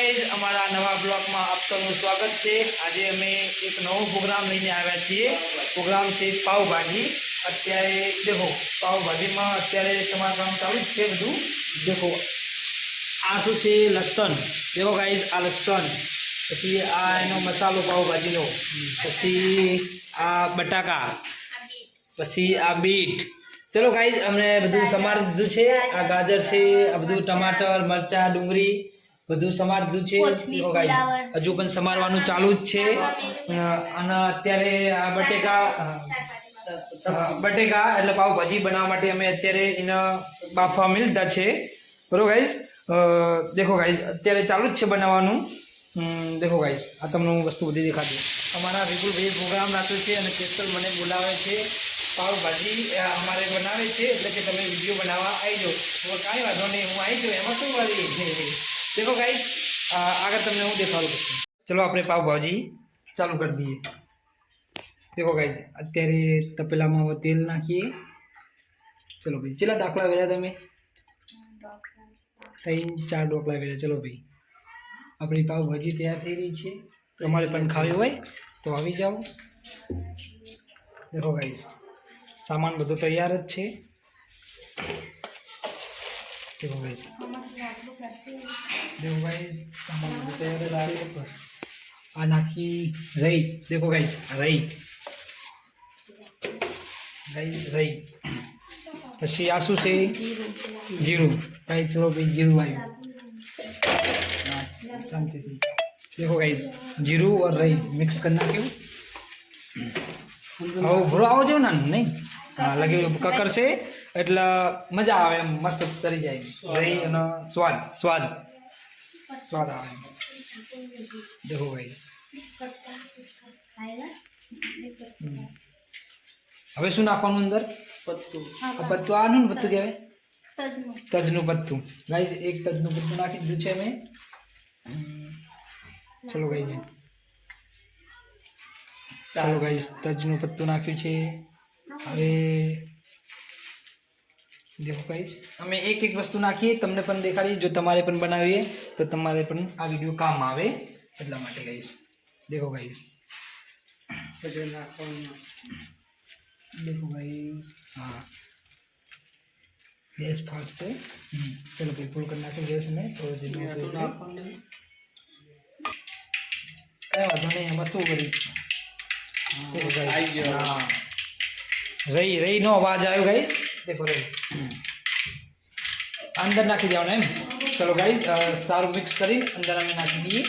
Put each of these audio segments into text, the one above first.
Guys અમારા નવા બ્લોગમાં આપ સૌનું સ્વાગત છે। આજે અમે એક નવો પ્રોગ્રામ લઈને આવ્યા છીએ। પ્રોગ્રામ છે પાવભાજી। અત્યારે દેખો પાવભાજીમાં અત્યારે તમારું કામ ચાલુ જ છે બધું। દેખો આ શું છે લસણ, દેખો ગાઈઝ આ લસણ, પછી આ એનો મસાલો પાવભાજીનો, પછી આ બટાકા, પછી આ બીટ। चलो गाइज हमने બધું સમાર દીધું છે। આ ગાજર છે, આ બધું ટમાટર, મરચા, ડુંગળી બધું સમાર દીધું છે। દેખો ગાइज હજુ પણ સમારવાનું ચાલુ જ છે। અને અત્યારે આ બટેકા એટલે પાવભાજી બનાવવા માટે અમે અત્યારે એને બાફવા મિલતા છે। બરોબર ગાइज देखो गाइज અત્યારે ચાલુ જ છે બનાવવાનું। देखो गाइज આ તમને હું વસ્તુ બધી દેખાડી દઉં। અમારા વિપુલભાઈ પ્રોગ્રામ રાખ્યો છે અને સ્પેશિયલ મને બોલાવે છે। પાવભાજી અમારે બનાવે છે એટલે કે તમે વિડીયો બનાવવા આવી જાઓ। તો કાંઈ વાંધો નહીં, હું આવી જાઉં, એમાં શું મારી। देखो गाइज આગળ તમને હું દેખાડું પછી। ચલો આપણે પાવભાજી ચાલુ કરી દઈએ। देखो गाइज અત્યારે તપેલામાં તેલ નાખીએ। ચલો ભાઈ કેટલા ડાકલા વેર્યા તમે? 3-4 ડોકલા વેર્યા। ચલો ભાઈ આપણી પાવભાજી તૈયાર થઈ રહી છે। તમારે પણ ખાવી હોય તો આવી જાઓ। देखो गाइज सामान બધો તૈયાર જ છે। देखो गाइज सामान બધો તૈયાર જ છે। આ નાખી રહી। देखो गाइज રહી રહી। પછી આ શું છે? જીરું। गाइज चलो भाई जीरू આવ્યું શાંતિથી। देखो गाइज जीरू और रई मिक्स करना क्यों હવે ભૂરો આવો જો ને નહીં હા લગે કકર છે એટલે મજા આવે એમ મસ્ત ચડી જાય રહી અને સ્વાદ આવે। देखो गाइज હવે શું નાખવાનું અંદર? પત્તું। પત્તું આનું ને પત્તું કહેવાય તજનું પત્તું। ગાઈઝ એક તજનું પત્તું નાખી દીધું છે મેં। ચલો ગાઈઝ તજનું પત્તું નાખ્યું છે। હવે देखो गाइज અમે એક વસ્તુ નાખીએ તમને પણ દેખાડીએ। જો તમારે પણ બનાવીએ તો તમારે પણ આ વિડીયો કામ આવે એટલા માટે ગાઈઝ। देखो गाइज देखो गाइज हाँ गैस फास्ट से चलो भाई फुल करना के गैस में थोड़ी देर में क्या बात नहीं हम શું કરી। देखो गाइस हाँ रही नो आवाज आयो गाइस। देखो गाइस अंदर नाखी देवाना एम। चलो गाइस सारू मिक्स કરી અંદર અમે નાખી દઈએ।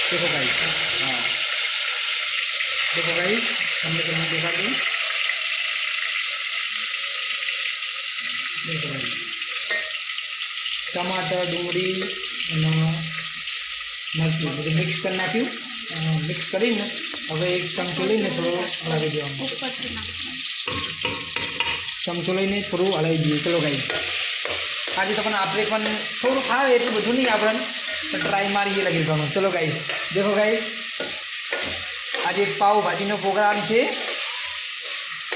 देखो गाइस हाँ देखो गाइस हमने तो देखा दूँ। देखो भाई टमाटर डूंगरी मरचू બધું મિક્સ કરી નાખ્યું। મિક્સ કરીને હવે એક ચમચો લઈને થોડું હલાવી દેવાનું। ચમચો લઈને થોડું હલાવી દઈએ। ચલો ગાઈસ આજે તો પણ આપણે પણ થોડું ખાવે એટલું બધું નહીં આપણને પણ ટ્રાય મારીએ લગી જવાનું। ચલો ગાઈસ देखो गाइस આજે એક પાવભાજીનો પ્રોગ્રામ છે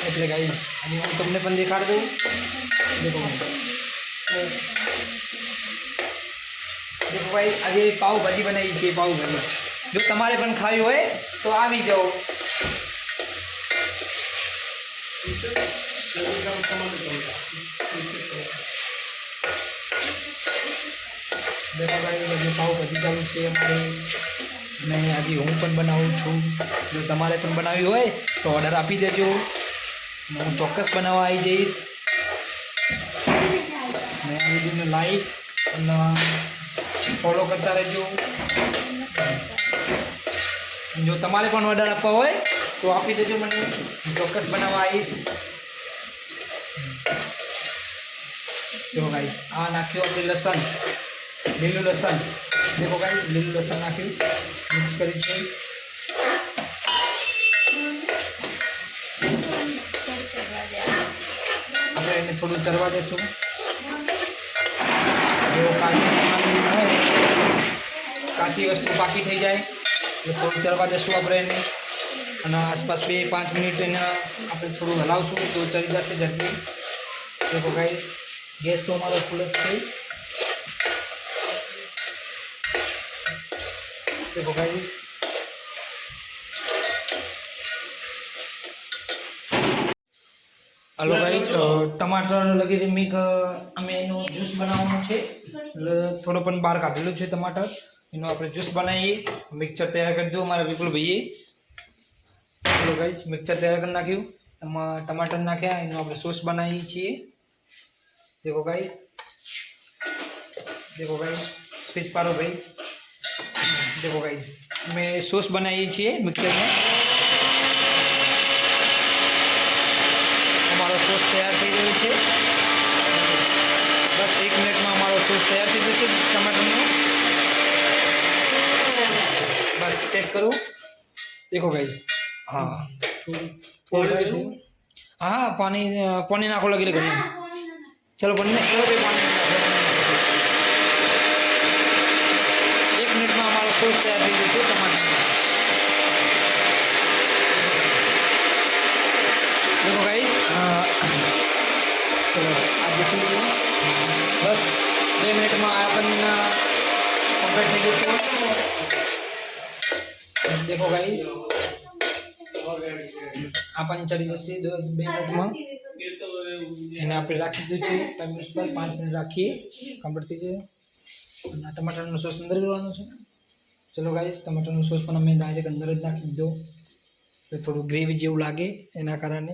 એટલે ગાઈસ આજે હું તમને પણ દેખાડી દઉં। देखो भाई આજે પાવભાજી બનાવી છે। પાવભાજી જો તમારે પણ ખાવી હોય તો આવી જાઓ। देखो भाई આજે પાવભાજી ચાલુ છે અમારે અને આજે હું પણ બનાવું છું। જો તમારે પણ બનાવી હોય તો ઓર્ડર આપી દેજો, હું ચોક્કસ બનાવવા આવી જઈશ। मैं वीडियो में लाइक फॉलो करता रहो। जो तमारे पण ऑर्डर आपवा होय तो आपी देजो, मने चौक्कस बनावा आईश। देखो गाइस आ नाख्यो आपणे लसन, લીલું લસણ। देखो गाइस લીલું લસણ નાખ્યું મિક્સ કરી છે। આપણે એને થોડું ચરવા દેશું। जो काची वस्तु पाकी थी जाए तो थोड़ा चरवा देशू अपने आसपास 2-5 मिनिट आप थोड़ा हलावशू तो चली जैसे झटकी। देखो गाइस गैस तो हमारा फूल है। देखो गाइस हेलो गाइस टमाटर लगी मीक અમે એનો જ્યુસ બનાવવાનો છે એટલે થોડો પણ બહાર કાઢેલું છે ટમાટર એનો આપણે જ્યુસ બનાવીએ મિક્સર તૈયાર કરી દો મારા વિપુલ ભાઈએ हेलो गाइस मिक्सर तैयार कर नाख्યું એમાં टमाटर નાખ્યા એનો આપણે સોસ બનાવીએ છીએ देखो गाइस स्विच पारो भाई देखो गाइस मैं सॉस बनाई छे मिक्सर में हमारा सॉस तैयार થઈ ગયો છે बस 1 मिनट में हमारा सॉस तैयार થઈ જશે टमाटर નો बस चेक करो देखो गाइस हाँ थोड़ा हाँ पानी पानी नाखो लगी लगे चलो पानी चलो भाई पानी 1 मिनट में हमारा सॉस तैयार થઈ જશે टमाटर देखो गाइस चलो आप देख लीजिए बस 2 मिनट में अपन कंप्लीट થઈ જશે देखो गाइस अपन चली जैसे 2 मिनट में એને આપણે રાખી દીધું છે 5 મિનિટ પર 5 મિનિટ રાખીએ કમ્પ્લીટ થઈ જાય અને ટમાટરનો સોસ અંદર કરવાનો છે ચલો ગાઈસ ટમાટરનો સોસ પણ અમે ડાયરેક્ટ અંદર જ નાખી દીધો એટલે થોડું ગ્રેવી જેવું લાગે એના કારણે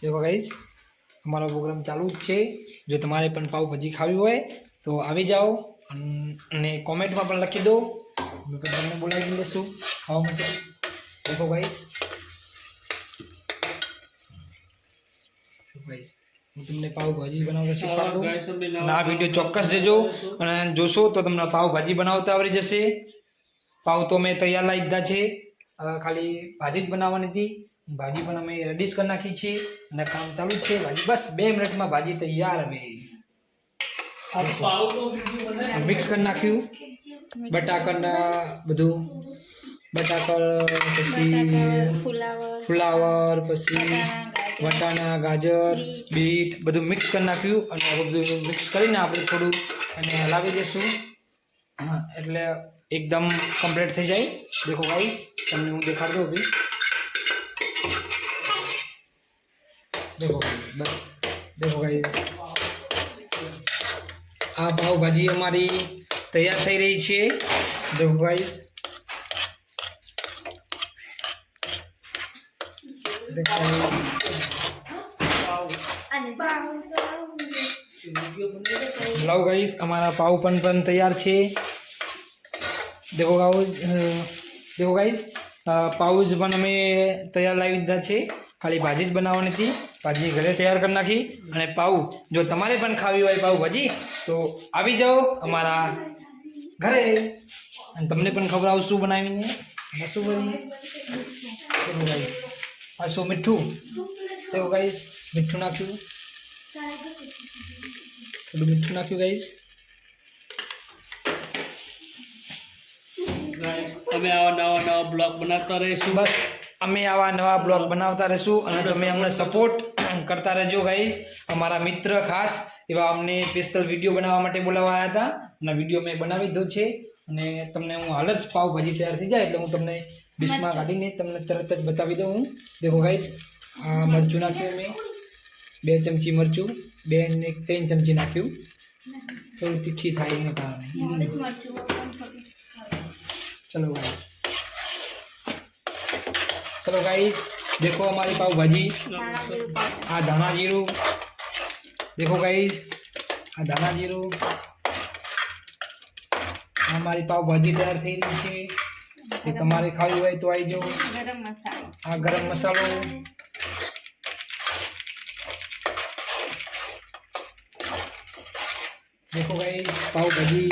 देखो गाइस हमारा प्रोग्राम चालू જ છે જો તમારે પણ પાવભાજી ખાવી હોય તો આવી જાઓ અને કોમેન્ટમાં પણ લખી દો અમે પણ તમને બોલાવી લેશું ખાવા માટે देखो गाइस હું તમને પાવભાજી બનાવતા શીખવાડું અને આ વિડીયો ચોક્કસ જોજો અને જોશો તો તમને પાવભાજી બનાવતા આવડી જશે પાવ તો મેં તૈયાર લાવી દીધા છે ખાલી ભાજી જ બનાવવાની હતી ભાજી પણ અમે રેડી કરી નાખી છે અને કામ ચાલુ જ છે ભાજી બસ 2 મિનિટમાં ભાજી તૈયાર હવે મિક્સ કરી નાખ્યું બટાકાના બધું બટાકા પછી ફુલાવર પછી વટાણા ગાજર બીટ બધું મિક્સ કરી નાખ્યું અને બધું મિક્સ કરીને આપણે થોડું એને હલાવી દઈશું એટલે एकदम कंप्लीट થઈ જાય देखो गाइस તમને હું દેખાડ દઉં ભાઈ देखो बस देखो गाइस આ પાવ ભાજી અમારી તૈયાર થઈ રહી છે देखो गाइस देखो लो गाइस हमारा पाव पण तैयार છે देखो गाइस पाउज पण અમે તૈયાર લાવી દીધા છે ખાલી ભાજી જ બનાવવાની હતી ભાજી ઘરે તૈયાર કરી નાખી અને પાઉ જો તમારે પણ ખાવી હોય પાઉ ભાજી તો આવી જાઓ અમારા ઘરે અને તમને પણ ખવડાવશું બનાવીને અને શું બની देखो गाइस આ શું મીઠું देखो गाइस મીઠું નાખ્યું થોડું મીઠું નાખ્યું गाइस અમે આવા નવા બ્લોગ બનાવતા રહીશું બસ અમે આવા નવા બ્લોગ બનાવતા રહીશું અને તમે અમને સપોર્ટ કરતા રહેજો ગાઈસ અમારા મિત્ર ખાસ એવા અમને સ્પેશિયલ વિડીયો બનાવવા માટે બોલાવ્યા હતા અને વિડીયો મેં બનાવી દીધો છે અને તમને હું હાલ જ પાવભાજી તૈયાર થઈ જાય એટલે હું તમને ડીશમાં કાઢીને તમને તરત જ બતાવી દઉં હું देखो गाइस આ મરચું નાખ્યું મેં 2 ચમચી મરચું 2 ને 3 ચમચી નાખ્યું થોડું તીખી થાય એના કારણે चलो गाइस देखो हमारी पाव भाजी आ धाना जीरू देखो गाइस आ धाना जीरू हमारी पाव भाजी तैयार થઈ રહી છે ये તમારે ખાવી હોય તો આવી જાઓ आ गरम मसालो देखो गाइस पाव भाजी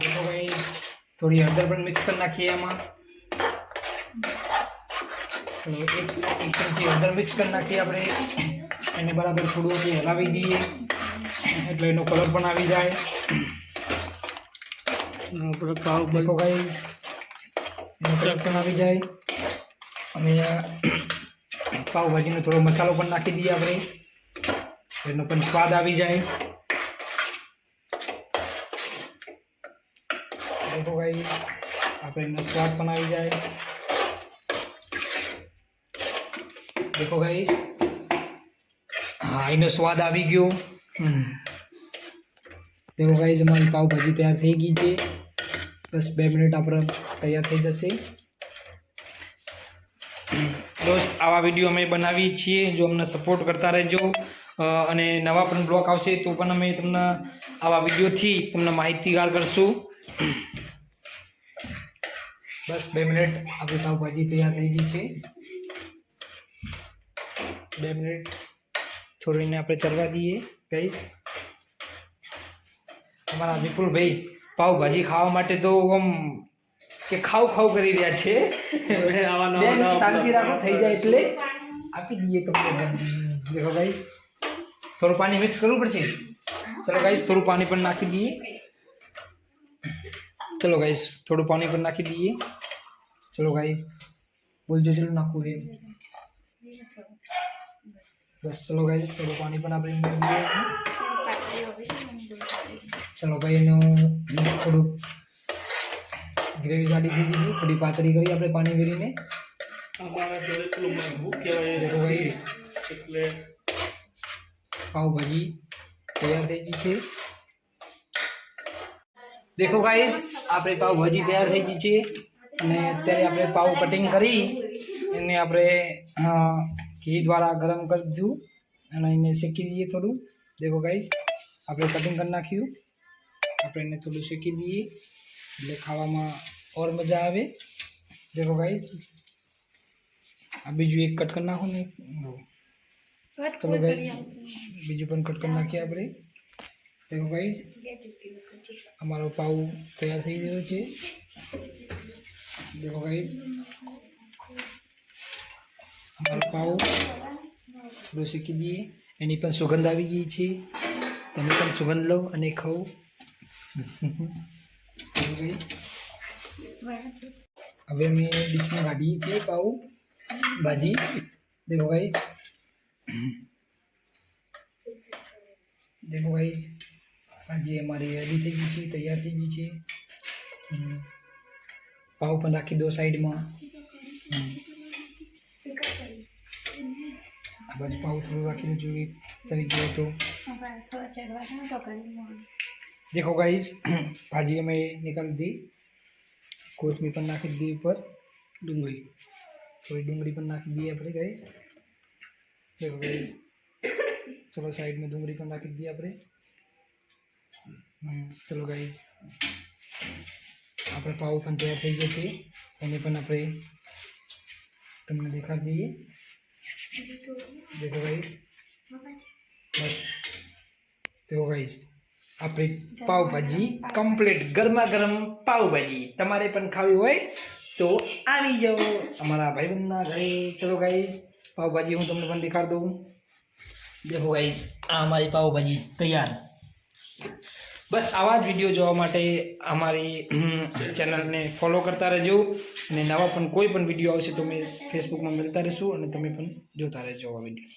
देखो गाइस थोड़ी हळदर पण मिक्स कर नाखी एमां चलो एक चमची हळदर मिक्स कर नाखी आपणे एने बराबर थोडું આપણે હલાવી દઈએ એટલે એનો કલર પણ આવી જાય આપણે પાવ देखो गाइस એનો કલર પણ આવી જાય અમે પાવભાજીનો થોડો મસાલો પણ નાખી દઈએ આપણે, એનો પણ સ્વાદ આવી જાય. દેખો ગાઈસ, આપણે એનો સ્વાદ પણ આવી જાય. દેખો ગાઈસ, હા એનો સ્વાદ આવી ગયો. દેખો ગાઈસ, અમારી પાવભાજી તૈયાર થઈ ગઈ છે. બસ 2 મિનિટ આપણે તૈયાર થઈ જશે. દોસ્ત, આવા વિડીયો અમે બનાવીએ છીએ, જો અમને સપોર્ટ કરતા રહેજો. અને નવા પણ બ્લોગ આવશે તો પણ અમે તમને આવા વિડીયોથી તમને માહિતીગાર કરશું. બસ 2 મિનિટ આપણી પાવભાજી તૈયાર થઈ ગઈ છે. 2 મિનિટ છોડીને આપણે ચડવા દઈએ ગાઈસ. અમારા વિપુલભાઈ પાવભાજી ખાવા માટે તો આમ કે ખાવ કરી રહ્યા છે. આવા નવા બેન, નવા શાંતિ blog રાખો, થઈ જાય એટલે આપી દઈએ તમને. દેખો ગાઈસ, થોડું પાણી મિક્સ કરવું પડશે. ચલો ગાઈસ, થોડું પાણી પણ નાખી દઈએ. ચલો ગાઈસ, થોડું પાણી પણ નાખી દઈએ. ચલો ગાઈસ, બોલજો, ચલો નાખવું છે. બસ ચલો ગાઈસ, થોડું પાણી પણ આપણે નાખી દઈએ. ચલો ભાઈ, એનું થોડુંક ગ્રેવી ગાડી થઈ દીધી, થોડી પાતળી કરી આપણે પાણી વેરીને. અમારા જોડે પેલું શું કહેવાય દેખો ભાઈ, એટલે પાવભાજી તૈયાર થઈ ગઈ છે. દેખો ગાઈસ, આપણે પાવભાજી તૈયાર થઈ ગઈ છે. અને અત્યારે આપણે પાવ કટિંગ કરી એને આપણે ઘી દ્વારા ગરમ કરી દીધું અને એને શેકી દઈએ થોડું. દેખો ગાઈસ, આપણે કટિંગ કરી નાખ્યું. આપણે એને થોડું શેકી દઈએ એટલે ખાવામાં ઓર મજા આવે. દેખો ગાઈસ, આ બીજું એક કટ કરી નાખો ને. ચલો ગાઈસ, બીજું પણ કટ કરી નાખીએ આપણે. દેખો ગાઈસ, અમારો પાવ તૈયાર થઈ ગયો છે. દેખો ગાઈસ, અમારો પાવ થોડો શેકી દઈએ, એની પણ સુગંધ આવી ગઈ છે. તમે પણ સુગંધ લો અને ખાઓ. દેખો ગાઈસ, હવે અમે ડીશમાં કાઢીએ છીએ પાવ ભાજી. દેખો ગાઈસ, દેખો ગાઈસ, ભાજી અમારી રેડી થઈ ગઈ છે, તૈયાર થઈ ગઈ છે. પાવ પણ રાખી દો સાઈડમાં. આ બાજુ પાવ થોડું રાખીને જોઈએ ચડી ગયો તો. દેખો ગાઈસ, ભાજી અમે નીકાળી દી. કોથમીર પણ નાખી દીધી ઉપર. થોડી ડુંગળી પણ નાખી દઈએ આપણે ગાઈસ. દેખો ગાઈસ, ચલો સાઈડમાં ડુંગળી પણ નાખી દઈએ આપણે. ચલો ગાઈસ, આપણે પાવ પણ તૈયાર થઈ ગયો છે, એને પણ આપણે તમને દેખાડી દઈએ. દેખો ગાઈસ, બસ દેખો ગાઈસ, આપણી પાવભાજી કમ્પ્લીટ. ગરમા ગરમ પાવભાજી તમારે પણ ખાવી હોય તો આવી જાઓ અમારા ભાઈબંધના ઘરે. ચલો ગાઈસ, પાવભાજી હું તમને પણ દેખાડી દઉં. દેખો ગાઈસ, આ અમારી પાવભાજી તૈયાર. બસ આવા જ વિડીયો જોવા માટે અમારી ચેનલને ફોલો કરતા રહેજો. અને નવા પણ કોઈ પણ વિડીયો આવશે તો અમે ફેસબુકમાં મળતા રહીશું અને તમે પણ જોતા રહેજો આ વિડીયો.